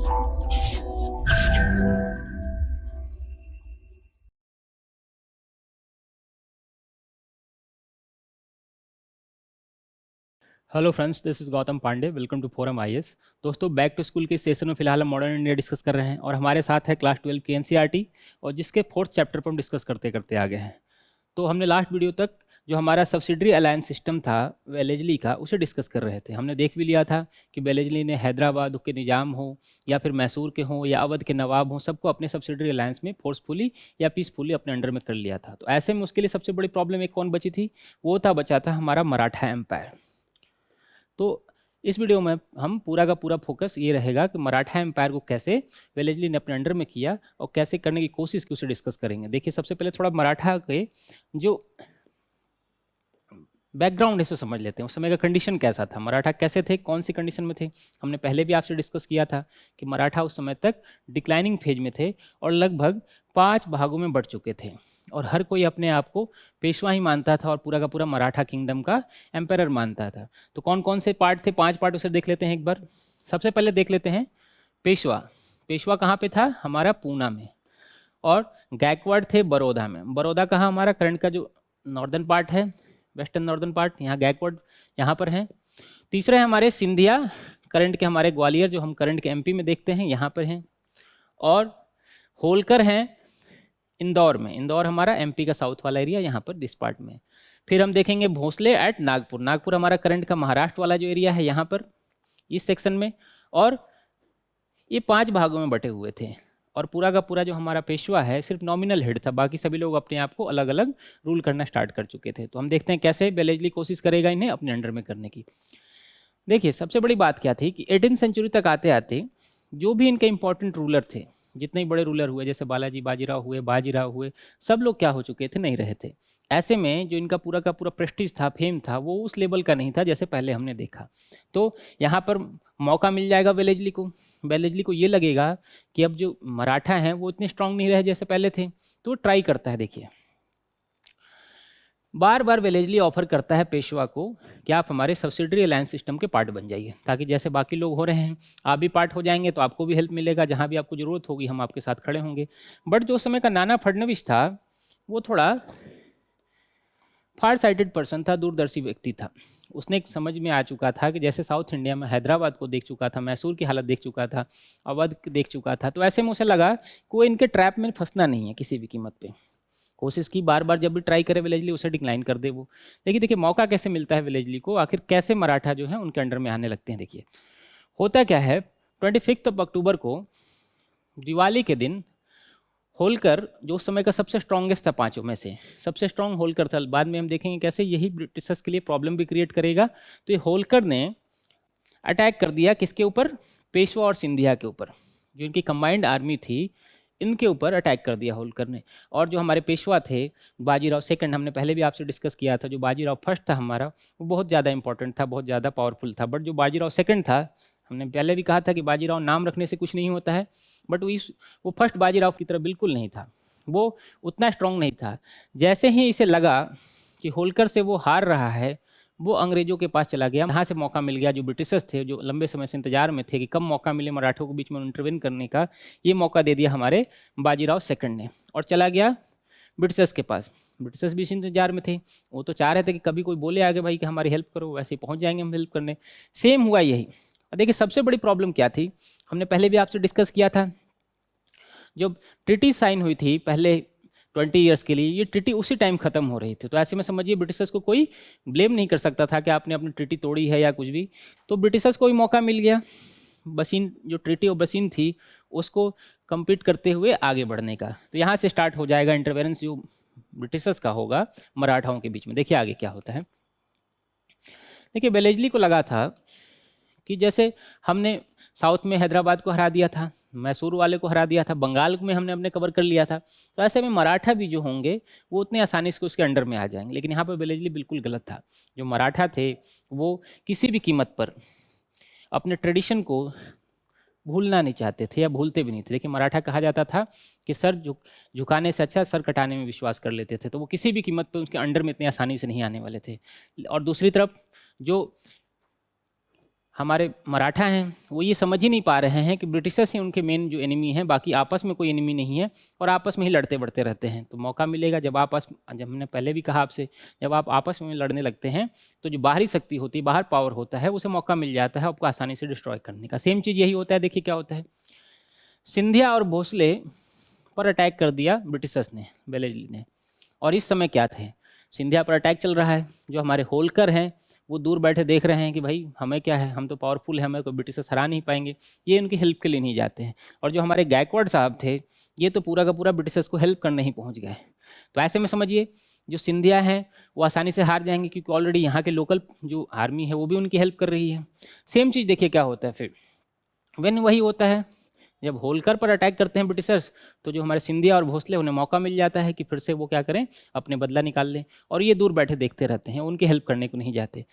Hello friends, this is Gautam Pandey. Welcome to forum IAS. दोस्तों, back to school के session में फिलहाल हम मॉडर्न इंडिया डिस्कस कर रहे हैं और हमारे साथ है क्लास 12 की एनसीईआरटी, और जिसके फोर्थ चैप्टर पर हम डिस्कस करते करते आगे हैं। तो हमने लास्ट वीडियो तक जो हमारा सब्सिडरी अलायंस सिस्टम था वेलेजली का, उसे डिस्कस कर रहे थे। हमने देख भी लिया था कि वेलेजली ने हैदराबाद के निज़ाम हो या फिर मैसूर के हों या अवध के नवाब हों, सबको अपने सब्सिडरी अलायंस में फोर्सफुली या पीसफुली अपने अंडर में कर लिया था। तो ऐसे में उसके लिए सबसे बड़ी प्रॉब्लम एक कौन बची थी? वो बचा था हमारा मराठा एम्पायर। तो इस वीडियो में हम पूरा का पूरा फोकस ये रहेगा कि मराठा एम्पायर को कैसे वेलेजली ने अपने अंडर में किया और कैसे करने की कोशिश की, उसे डिस्कस करेंगे। देखिए, सबसे पहले थोड़ा मराठा के जो बैकग्राउंड है उसे समझ लेते हैं। उस समय का कंडीशन कैसा था, मराठा कैसे थे, कौन सी कंडीशन में थे। हमने पहले भी आपसे डिस्कस किया था कि मराठा उस समय तक डिक्लाइनिंग फेज में थे और लगभग 5 भागों में बढ़ चुके थे, और हर कोई अपने आप को पेशवा ही मानता था और पूरा का पूरा मराठा किंगडम का एम्पायर मानता था। तो कौन कौन से पार्ट थे? 5 पार्ट, उसे देख लेते हैं एक बार। सबसे पहले देख लेते हैं पेशवा। पेशवा कहाँ पे था? हमारा पूना में। और गायकवाड़ थे बड़ौदा में। बड़ौदा कहाँ? हमारा करंट का जो नॉर्दर्न पार्ट है, वेस्टर्न नॉर्दर्न पार्ट, यहाँ गायकवाड़ यहाँ पर हैं। तीसरे हैं हमारे सिंधिया, करंट के हमारे ग्वालियर, जो हम करंट के एमपी में देखते हैं, यहाँ पर हैं। और होलकर हैं इंदौर में। इंदौर हमारा एमपी का साउथ वाला एरिया, यहाँ पर दिस पार्ट में। फिर हम देखेंगे भोसले एट नागपुर। नागपुर हमारा करंट का महाराष्ट्र वाला जो एरिया है, यहाँ पर इस सेक्शन में। और ये 5 भागों में बटे हुए थे। और पूरा का पूरा जो हमारा पेशवा है सिर्फ नॉमिनल हेड था, बाकी सभी लोग अपने आप को अलग अलग रूल करना स्टार्ट कर चुके थे। तो हम देखते हैं कैसे वेलेजली कोशिश करेगा इन्हें अपने अंडर में करने की। देखिए, सबसे बड़ी बात क्या थी कि 18वीं सेंचुरी तक आते आते जो भी इनके इंपॉर्टेंट रूलर थे, जितने बड़े रूलर हुए, जैसे बालाजी बाजीराव हुए, बाजीराव हुए, सब लोग क्या हो चुके थे? नहीं रहे थे। ऐसे में जो इनका पूरा का पूरा प्रेस्टीज था, फेम था, वो उस लेवल का नहीं था जैसे पहले हमने देखा। तो यहाँ पर मौका मिल जाएगा वेलेजली को। वेलेजली को ये लगेगा कि अब जो मराठा हैं वो इतने स्ट्रांग नहीं रहे जैसे पहले थे, तो ट्राई करता है। देखिए, बार बार वेलेजली ऑफर करता है पेशवा को कि आप हमारे सब्सिडरी अलायंस सिस्टम के पार्ट बन जाइए, ताकि जैसे बाकी लोग हो रहे हैं आप भी पार्ट हो जाएंगे, तो आपको भी हेल्प मिलेगा, जहाँ भी आपको ज़रूरत होगी हम आपके साथ खड़े होंगे। बट जो उस समय का नाना फडणवीस था, वो थोड़ा फार साइटेड पर्सन था, दूरदर्शी व्यक्ति था। उसने समझ में आ चुका था कि जैसे साउथ इंडिया में हैदराबाद को देख चुका था, मैसूर की हालत देख चुका था, अवध देख चुका था, तो ऐसे में उसे लगा कि वो इनके ट्रैप में फंसना नहीं है किसी भी कीमत पे। कोशिश की बार बार, जब भी ट्राई करे वेलेजली उसे डिक्लाइन कर दे वो। लेकिन देखिए मौका कैसे मिलता है वेलेजली को, आखिर कैसे मराठा जो है उनके अंडर में आने लगते हैं। देखिए होता क्या है, 25 अक्टूबर को दिवाली के दिन होलकर, जो उस समय का सबसे स्ट्रॉन्गेस्ट था, 5 में से सबसे स्ट्रॉन्ग होलकर था, बाद में हम देखेंगे कैसे यही ब्रिटिशर्स के लिए प्रॉब्लम भी क्रिएट करेगा। तो ये होलकर ने अटैक कर दिया किसके ऊपर? पेशवा और सिंधिया के ऊपर, जो इनकी कंबाइंड आर्मी थी, इनके ऊपर अटैक कर दिया होलकर ने। और जो हमारे पेशवा थे बाजीराव सेकंड, हमने पहले भी आपसे डिस्कस किया था, जो बाजीराव फर्स्ट था हमारा, वो बहुत ज़्यादा इंपॉर्टेंट था, बहुत ज़्यादा पावरफुल था। बट जो बाजीराव सेकंड था, हमने पहले भी कहा था कि बाजीराव नाम रखने से कुछ नहीं होता है, बट वो फर्स्ट बाजीराव की तरह बिल्कुल नहीं था, वो उतना स्ट्रांग नहीं था। जैसे ही इसे लगा कि होलकर से वो हार रहा है, वो अंग्रेजों के पास चला गया। यहाँ से मौका मिल गया, जो ब्रिटिशर्स थे, जो लंबे समय से इंतजार में थे कि कब मौका मिले मराठों को बीच में इंटरवेन करने का, ये मौका दे दिया हमारे बाजीराव सेकंड ने, और चला गया ब्रिटिशर्स के पास। ब्रिटिशर्स भी इस इंतजार में थे, वो तो चाह रहे थे कि कभी कोई बोले आगे भाई कि हमारी हेल्प करो, वैसे ही पहुँच जाएंगे हम हेल्प करने। सेम हुआ यही। और देखिए सबसे बड़ी प्रॉब्लम क्या थी, हमने पहले भी आपसे डिस्कस किया था, जब ट्रिटी साइन हुई थी पहले 20 ईयर्स के लिए, ये ट्रिटी उसी टाइम खत्म हो रही थी। तो ऐसे में समझिए ब्रिटिशर्स को कोई ब्लेम नहीं कर सकता था कि आपने अपनी ट्रिटी तोड़ी है या कुछ भी। तो ब्रिटिशर्स को भी मौका मिल गया, बसीन जो ट्रिटी ऑफ बसीन थी उसको कंप्लीट करते हुए आगे बढ़ने का। तो यहाँ से स्टार्ट हो जाएगा इंटरवेरेंस जो ब्रिटिशर्स का होगा मराठाओं के बीच में। देखिए आगे क्या होता है। देखिए वेलेजली को लगा था कि जैसे हमने साउथ में हैदराबाद को हरा दिया था, मैसूर वाले को हरा दिया था, बंगाल में हमने अपने कवर कर लिया था, तो ऐसे में मराठा भी जो होंगे वो उतने आसानी से उसके अंडर में आ जाएंगे। लेकिन यहाँ पर वेलेजली बिल्कुल गलत था। जो मराठा थे वो किसी भी कीमत पर अपने ट्रेडिशन को भूलना नहीं चाहते थे, या भूलते भी नहीं थे। लेकिन मराठा कहा जाता था कि सर झुकाने से अच्छा सर कटाने में विश्वास कर लेते थे, तो वो किसी भी कीमत पर उसके अंडर में इतनी आसानी से नहीं आने वाले थे। और दूसरी तरफ जो हमारे मराठा हैं वो ये समझ ही नहीं पा रहे हैं कि ब्रिटिशर्स ही उनके मेन जो एनिमी हैं, बाकी आपस में कोई एनिमी नहीं है और आपस में ही लड़ते बढ़ते रहते हैं। तो मौका मिलेगा जब जब हमने पहले भी कहा आपसे, जब आप आपस में लड़ने लगते हैं तो जो बाहरी शक्ति होती है, बाहर पावर होता है, उसे मौका मिल जाता है आपको आसानी से डिस्ट्रॉय करने का। सेम चीज़ यही होता है। देखिए क्या होता है, सिंधिया और भोसले पर अटैक कर दिया ब्रिटिशर्स ने, वेलेस्ली ने। और इस समय क्या थे, सिंधिया पर अटैक चल रहा है। जो हमारे होलकर हैं वो दूर बैठे देख रहे हैं कि भाई हमें क्या है, हम तो पावरफुल हैं, हमें कोई ब्रिटिशर्स हरा नहीं पाएंगे, ये उनकी हेल्प के लिए नहीं जाते हैं। और जो हमारे गायकवाड़ साहब थे ये तो पूरा का पूरा ब्रिटिशर्स को हेल्प करने ही पहुंच गए। तो ऐसे में समझिए जो सिंधिया हैं वो आसानी से हार जाएंगे, क्योंकि ऑलरेडी यहाँ के लोकल जो आर्मी है वो भी उनकी हेल्प कर रही है। सेम चीज़ देखिए क्या होता है फिर, वेन वही होता है जब होलकर पर अटैक करते हैं ब्रिटिशर्स, तो जो हमारे सिंधिया और भोसले उन्हें मौका मिल जाता है कि फिर से वो क्या करें, अपने बदला निकाल लें। और ये दूर बैठे देखते रहते हैं, उनकी हेल्प करने को नहीं जाते।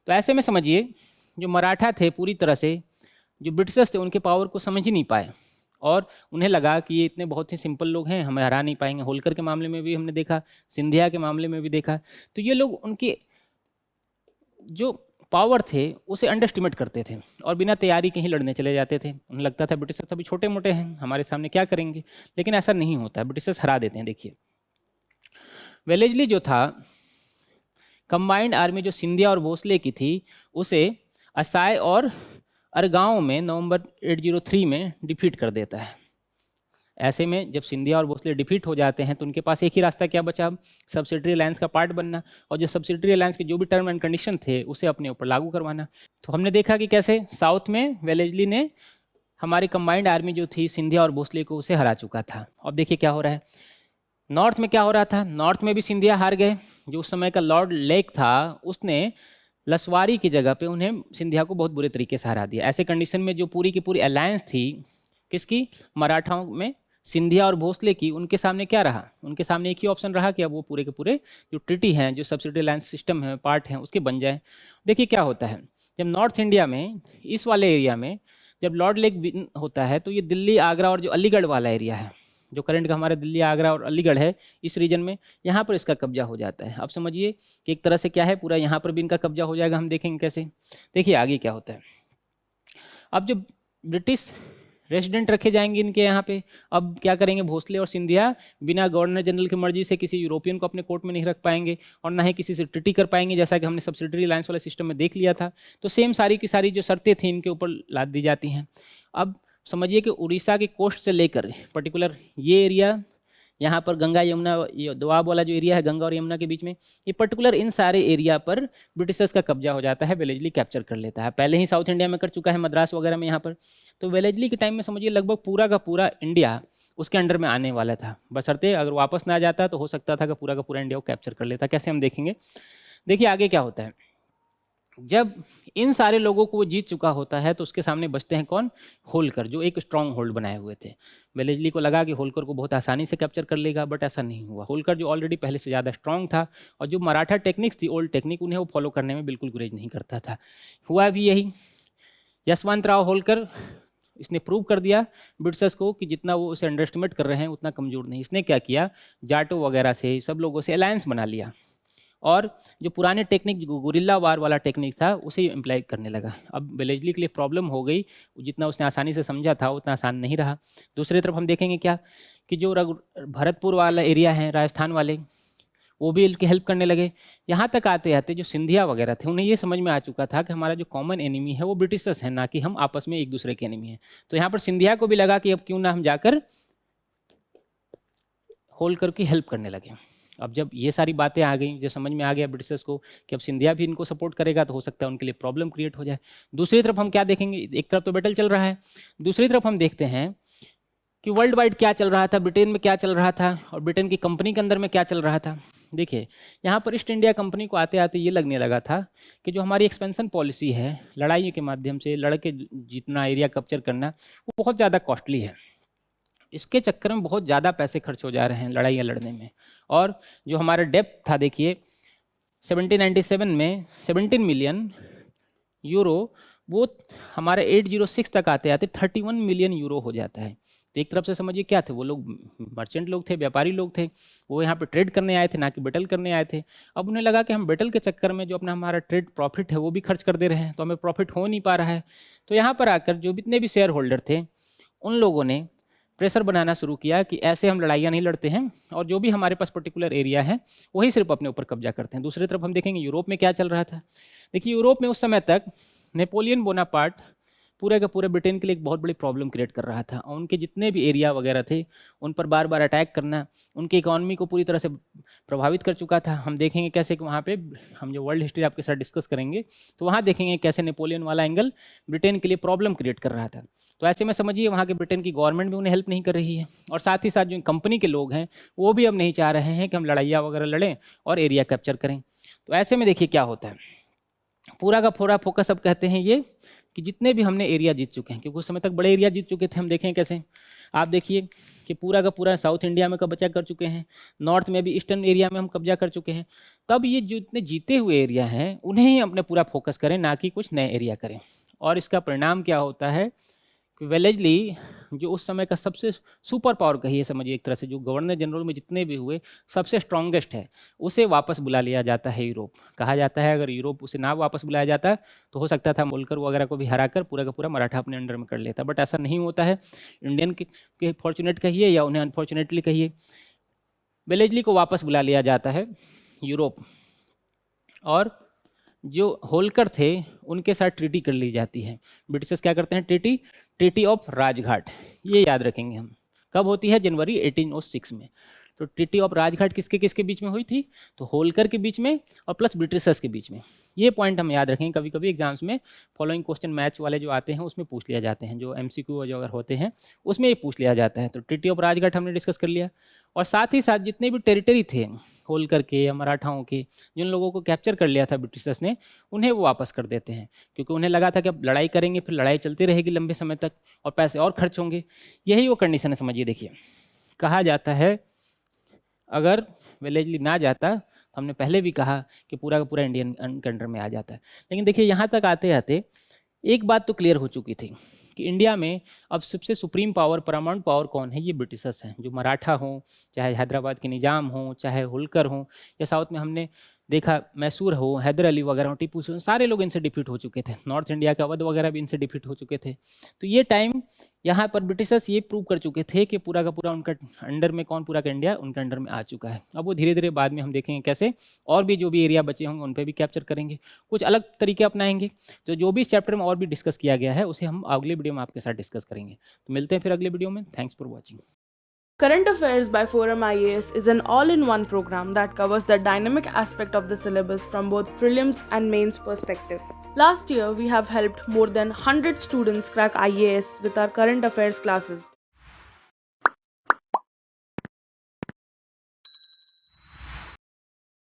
तो ऐसे में समझिए जो मराठा थे पूरी तरह से, जो ब्रिटिशर्स थे उनके पावर को समझ ही नहीं पाए और उन्हें लगा कि ये इतने बहुत ही सिंपल लोग हैं, हमें हरा नहीं पाएंगे। होलकर के मामले में भी हमने देखा, सिंधिया के मामले में भी देखा। तो ये लोग उनके जो पावर थे उसे अंडरस्टिमेट करते थे और बिना तैयारी के ही लड़ने चले जाते थे। उन्हें लगता था ब्रिटिशर्स अभी छोटे मोटे हैं, हमारे सामने क्या करेंगे। लेकिन ऐसा नहीं होता है, ब्रिटिशर्स हरा देते हैं। देखिए वेलेस्ली जो था, कंबाइंड आर्मी जो सिंधिया और भोसले की थी, उसे असाय और अरगांव में नवंबर 803 में डिफीट कर देता है। ऐसे में जब सिंधिया और भोसले डिफीट हो जाते हैं तो उनके पास एक ही रास्ता क्या बचा, सब्सिडरी अलायंस का पार्ट बनना और जो सब्सिडरी अलायंस के जो भी टर्म एंड कंडीशन थे उसे अपने ऊपर लागू करवाना। तो हमने देखा कि कैसे साउथ में वेलेस्ली ने हमारी कंबाइंड आर्मी जो थी सिंधिया और भोसले को उसे हरा चुका था। अब देखिए क्या हो रहा है, नॉर्थ में क्या हो रहा था, नॉर्थ में भी सिंधिया हार गए। जो उस समय का लॉर्ड लेक था उसने लसवारी की जगह पे उन्हें, सिंधिया को बहुत बुरे तरीके से हरा दिया। ऐसे कंडीशन में जो पूरी की पूरी अलायंस थी किसकी, मराठाओं में सिंधिया और भोसले की, उनके सामने क्या रहा, उनके सामने एक ही ऑप्शन रहा कि अब वो पूरे के पूरे जो ट्रीटी हैं, जो सब्सिडी अलायंस सिस्टम है, पार्ट हैं, उसके बन जाए। देखिए क्या होता है, जब नॉर्थ इंडिया में इस वाले एरिया में जब लॉर्ड लेक होता है तो ये दिल्ली आगरा और जो अलीगढ़ वाला एरिया है, जो करंट का हमारा दिल्ली आगरा और अलीगढ़ है, इस रीजन में यहाँ पर इसका कब्जा हो जाता है। अब समझिए कि एक तरह से क्या है, पूरा यहाँ पर भी इनका कब्जा हो जाएगा। हम देखेंगे कैसे। देखिए आगे क्या होता है, अब जो ब्रिटिश रेजिडेंट रखे जाएंगे इनके यहाँ पे, अब क्या करेंगे, भोसले और सिंधिया बिना गवर्नर जनरल की मर्जी से किसी यूरोपियन को अपने कोर्ट में नहीं रख पाएंगे और ना ही किसी से ट्रीटी कर पाएंगे, जैसा कि हमने सब्सिडरी अलायंस वाले सिस्टम में देख लिया था। तो सेम सारी की सारी जो शर्तें थी इनके ऊपर लाद दी जाती हैं। अब समझिए कि उड़ीसा के कोस्ट से लेकर पर्टिकुलर ये एरिया, यहाँ पर गंगा यमुना, ये दोआब वाला जो एरिया है गंगा और यमुना के बीच में, ये पर्टिकुलर इन सारे एरिया पर ब्रिटिशर्स का कब्जा हो जाता है। वेलेस्ली कैप्चर कर लेता है। पहले ही साउथ इंडिया में कर चुका है, मद्रास वगैरह में यहाँ पर। तो वेलेस्ली के टाइम में समझिए लगभग पूरा का पूरा इंडिया उसके अंडर में आने वाला था, बशर्ते अगर वापस ना आ जाता तो हो सकता था कि पूरा का पूरा इंडिया को कैप्चर कर लेता। कैसे, हम देखेंगे। देखिए आगे क्या होता है, जब इन सारे लोगों को वो जीत चुका होता है तो उसके सामने बचते हैं कौन, होलकर, जो एक स्ट्रॉन्ग होल्ड बनाए हुए थे। वेलेस्ली को लगा कि होलकर को बहुत आसानी से कैप्चर कर लेगा, बट ऐसा नहीं हुआ। होलकर जो ऑलरेडी पहले से ज़्यादा स्ट्रॉन्ग था और जो मराठा टेक्निक्स थी, ओल्ड टेक्निक, उन्हें वो फॉलो करने में बिल्कुल गुरेज नहीं करता था। हुआ भी यही, यशवंतराव होलकर, इसने प्रूव कर दिया ब्रिटिशर्स को कि जितना वो उसे अंडर एस्टिमेट कर रहे हैं उतना कमज़ोर नहीं। इसने क्या किया, जाटो वगैरह से सब लोगों से अलायंस बना लिया और जो पुराने टेक्निक, जो गुरिल्ला वार वाला टेक्निक था, उसे इम्प्लाई करने लगा। अब वेलेस्ली के लिए प्रॉब्लम हो गई, जितना उसने आसानी से समझा था उतना आसान नहीं रहा। दूसरी तरफ हम देखेंगे क्या कि जो भरतपुर वाला एरिया है, राजस्थान वाले, वो भी इनकी हेल्प करने लगे। यहाँ तक आते आते जो सिंधिया वगैरह थे उन्हें ये समझ में आ चुका था कि हमारा जो कॉमन एनिमी है वो ब्रिटिशर्स हैं, ना कि हम आपस में एक दूसरे के एनिमी हैं। तो यहाँ पर सिंधिया को भी लगा कि अब क्यों ना हम जाकर होलकर की हेल्प करने लगे। अब जब ये सारी बातें आ गई, जो समझ में आ गया ब्रिटिशर्स को कि अब सिंधिया भी इनको सपोर्ट करेगा, तो हो सकता है उनके लिए प्रॉब्लम क्रिएट हो जाए। दूसरी तरफ हम क्या देखेंगे, एक तरफ तो बैटल चल रहा है, दूसरी तरफ हम देखते हैं कि वर्ल्ड वाइड क्या चल रहा था, ब्रिटेन में क्या चल रहा था और ब्रिटेन की कंपनी के अंदर में क्या चल रहा था। देखिए यहाँ पर ईस्ट इंडिया कंपनी को आते आते ये लगने लगा था कि जो हमारी एक्सपेंशन पॉलिसी है, लड़ाई के माध्यम से लड़ के जितना एरिया कैप्चर करना, वो बहुत ज़्यादा कॉस्टली है। इसके चक्कर में बहुत ज़्यादा पैसे खर्च हो जा रहे हैं लड़ाइयाँ लड़ने में। और जो हमारा डेप्थ था, देखिए 1797 में 17 मिलियन यूरो वो हमारे 806 तक आते आते 31 मिलियन यूरो हो जाता है। तो एक तरफ से समझिए क्या थे वो लोग, मर्चेंट लोग थे, व्यापारी लोग थे, वो यहाँ पे ट्रेड करने आए थे, ना कि बैटल करने आए थे। अब उन्हें लगा कि हम बैटल के चक्कर में जो अपना हमारा ट्रेड प्रॉफिट है वो भी खर्च कर दे रहे हैं, तो हमें प्रॉफिट हो नहीं पा रहा है। तो यहाँ पर आकर जो जितने भी शेयर होल्डर थे उन लोगों ने प्रेशर बनाना शुरू किया कि ऐसे हम लड़ाइयाँ नहीं लड़ते हैं, और जो भी हमारे पास पर्टिकुलर एरिया है वही सिर्फ अपने ऊपर कब्जा करते हैं। दूसरी तरफ हम देखेंगे यूरोप में क्या चल रहा था। देखिए यूरोप में उस समय तक नेपोलियन बोनापार्ट पूरे का पूरे ब्रिटेन के लिए एक बहुत बड़ी प्रॉब्लम क्रिएट कर रहा था, और उनके जितने भी एरिया वगैरह थे उन पर बार बार अटैक करना उनकी इकॉनमी को पूरी तरह से प्रभावित कर चुका था। हम देखेंगे कैसे कि वहाँ पे, हम जो वर्ल्ड हिस्ट्री आपके साथ डिस्कस करेंगे तो वहाँ देखेंगे कैसे नेपोलियन वाला एंगल ब्रिटेन के लिए प्रॉब्लम क्रिएट कर रहा था। तो ऐसे में समझिए वहाँ के ब्रिटेन की गवर्नमेंट भी उन्हें हेल्प नहीं कर रही है, और साथ ही साथ जो कंपनी के लोग हैं वो भी अब नहीं चाह रहे हैं कि हम लड़ाइयाँ वगैरह लड़ें और एरिया कैप्चर करें। तो ऐसे में देखिए क्या होता है, पूरा का पूरा फोकस अब कहते हैं ये कि जितने भी हमने एरिया जीत चुके हैं, क्योंकि उस समय तक बड़े एरिया जीत चुके थे, हम देखें कैसे, आप देखिए कि पूरा का पूरा साउथ इंडिया में कब्जा कर चुके हैं, नॉर्थ में भी, ईस्टर्न एरिया में हम कब्जा कर चुके हैं। तब ये जितने जीते हुए एरिया हैं उन्हें ही अपने पूरा फोकस करें, ना कि कुछ नए एरिया करें। और इसका परिणाम क्या होता है कि वेलेस्ली जो उस समय का सबसे सुपर पावर कहिए समझिए एक तरह से, जो गवर्नर जनरल में जितने भी हुए सबसे स्ट्रॉन्गेस्ट है, उसे वापस बुला लिया जाता है यूरोप। कहा जाता है अगर यूरोप उसे ना वापस बुलाया जाता तो हो सकता था होल्कर वगैरह को भी हराकर पूरा का पूरा मराठा अपने अंडर में कर लेता, बट ऐसा नहीं होता है। इंडियन के फॉर्चुनेट कहिए या उन्हें अनफॉर्चुनेटली कहिए, वेलेस्ली को वापस बुला लिया जाता है यूरोप, और जो होल्कर थे उनके साथ ट्रीटी कर ली जाती है। ब्रिटिशर्स क्या करते हैं, ट्रीटी ऑफ राजघाट, ये याद रखेंगे हम। कब होती है, जनवरी 1806 में। तो ट्रीटी ऑफ राजघाट किसके किसके बीच में हुई थी, तो होल्कर के बीच में और प्लस ब्रिटिशर्स के बीच में। ये पॉइंट हम याद रखेंगे, कभी कभी एग्जाम्स में फॉलोइंग क्वेश्चन मैच वाले जो आते हैं उसमें पूछ लिया जाते हैं, जो MCQ जो अगर होते हैं उसमें ये पूछ लिया जाता है। तो ट्रीटी ऑफ राजघाट हमने डिस्कस कर लिया, और साथ ही साथ जितने भी टेरिटरी थे होल्कर के या मराठाओं के, जिन लोगों को कैप्चर कर लिया था ब्रिटिशर्स ने, उन्हें वो वापस कर देते हैं, क्योंकि उन्हें लगा था कि अब लड़ाई करेंगे फिर लड़ाई चलती रहेगी लंबे समय तक और पैसे और खर्च होंगे। यही वो कंडीशन है समझिए। देखिए कहा जाता है अगर वेलेस्ली ना जाता, तो हमने पहले भी कहा कि पूरा का पूरा इंडियन के अंडर में आ जाता है। लेकिन देखिए यहाँ तक आते आते एक बात तो क्लियर हो चुकी थी कि इंडिया में अब सबसे सुप्रीम पावर, पैरामाउंट पावर कौन है, ये ब्रिटिशर्स हैं। जो मराठा हों, चाहे हैदराबाद के निजाम हों, चाहे होल्कर हों, या साउथ में हमने देखा मैसूर हो, हैदर अली वगैरह हो, टीपू सुल्तान, सारे लोग इनसे डिफीट हो चुके थे। नॉर्थ इंडिया का अवध वगैरह भी इनसे डिफीट हो चुके थे। तो ये टाइम यहाँ पर ब्रिटिशर्स ये प्रूव कर चुके थे कि पूरा का पूरा उनका अंडर में कौन, पूरा का इंडिया उनके अंडर में आ चुका है। अब वो धीरे धीरे बाद में हम देखेंगे कैसे और भी जो भी एरिया बचे होंगे उन पर भी कैप्चर करेंगे, कुछ अलग तरीके अपनाएंगे। तो जो भी इस चैप्टर में और भी डिस्कस किया गया है उसे हम अगले वीडियो में आपके साथ डिस्कस करेंगे। तो मिलते हैं फिर अगले वीडियो में। Thanks for watching. Current Affairs by Forum IAS is an all-in-one program that covers the dynamic aspect of the syllabus from both prelims and mains perspective. Last year, we have helped more than 100 students crack IAS with our current affairs classes.